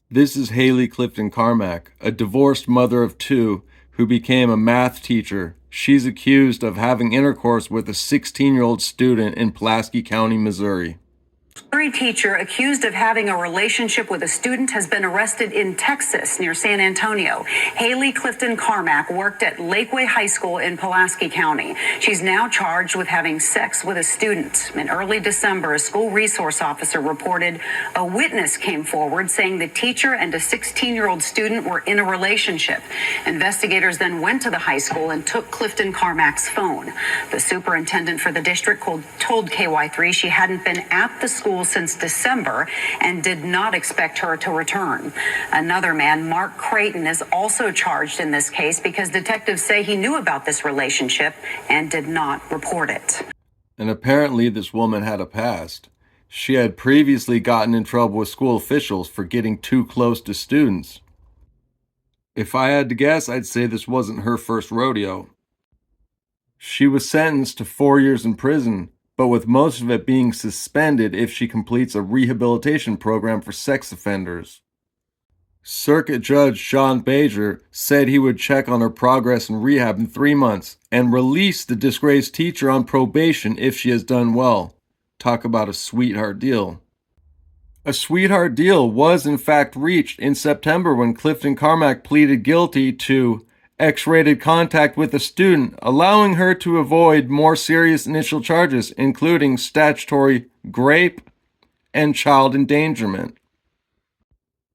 This is Haley Clifton Carmack, a divorced mother of two who became a math teacher. She's accused of having intercourse with a 16-year-old student in Pulaski County, Missouri. Missouri teacher accused of having a relationship with a student has been arrested in Texas near San Antonio. Haley Clifton Carmack worked at Lakeway High School in Pulaski County. She's now charged with having sex with a student. In early December, a school resource officer reported a witness came forward saying the teacher and a 16-year-old student were in a relationship. Investigators then went to the high school and took Clifton Carmack's phone. The superintendent for the district told KY3 she hadn't been at the school since December and did not expect her to return. Another man, Mark Creighton, is also charged in this case because detectives say he knew about this relationship and did not report it. And apparently this woman had a past. She had previously gotten in trouble with school officials for getting too close to students. If I had to guess, I'd say this wasn't her first rodeo. She was sentenced to 4 years in prison, but with most of it being suspended if she completes a rehabilitation program for sex offenders. Circuit Judge Sean Bajer said he would check on her progress in rehab in 3 months and release the disgraced teacher on probation if she has done well. Talk about a sweetheart deal. A sweetheart deal was in fact reached in September when Clifton Carmack pleaded guilty to X-rated contact with a student, allowing her to avoid more serious initial charges, including statutory rape and child endangerment.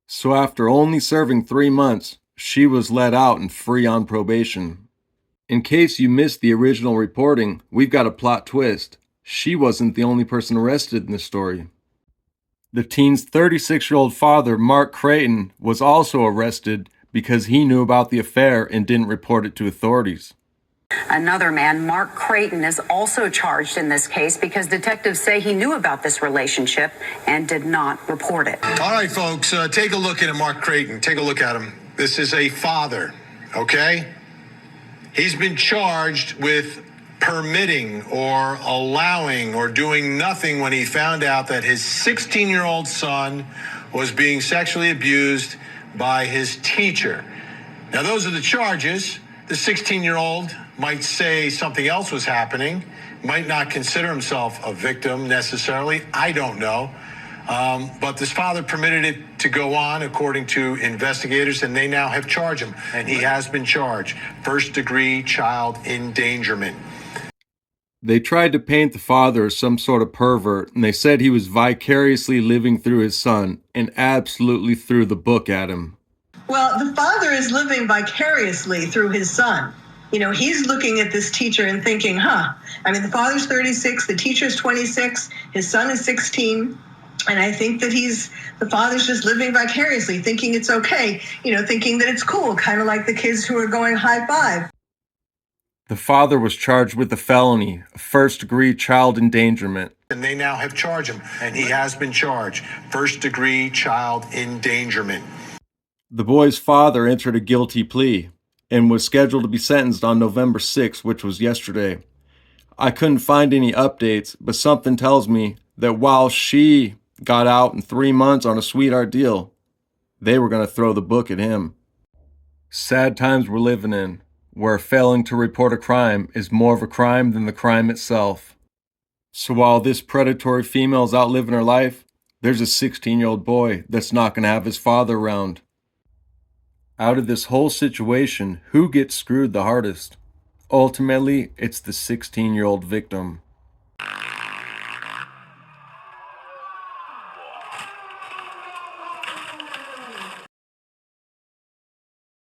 So after only serving 3 months, she was let out and free on probation. In case you missed the original reporting, we've got a plot twist. She wasn't the only person arrested in the story. The teen's 36-year-old father, Mark Creighton, was also arrested because he knew about the affair and didn't report it to authorities. Another man, Mark Creighton, is also charged in this case because detectives say he knew about this relationship and did not report it. All right, folks, take a look at Mark Creighton. Take a look at him. This is a father, okay? He's been charged with permitting or allowing or doing nothing when he found out that his 16-year-old son was being sexually abused by his teacher. Now, those are the charges. The 16-year-old might say something else was happening, might not consider himself a victim necessarily. I don't know. But this father permitted it to go on, according to investigators, and they now have charged him. And he has been charged. First-degree child endangerment. They tried to paint the father as some sort of pervert, and they said he was vicariously living through his son and absolutely threw the book at him. Well, the father is living vicariously through his son. You know, he's looking at this teacher and thinking, the father's 36, the teacher's 26, his son is 16. And I think that the father's just living vicariously, thinking it's okay, thinking that it's cool, kind of like the kids who are going high five. The father was charged with a felony, first-degree child endangerment. And they now have charged him, and he has been charged. First-degree child endangerment. The boy's father entered a guilty plea and was scheduled to be sentenced on November 6th, which was yesterday. I couldn't find any updates, but something tells me that while she got out in 3 months on a sweetheart deal, they were going to throw the book at him. Sad times we're living in, where failing to report a crime is more of a crime than the crime itself. So while this predatory female's out living her life, there's a 16-year-old boy that's not going to have his father around. Out of this whole situation, who gets screwed the hardest? Ultimately, it's the 16-year-old victim.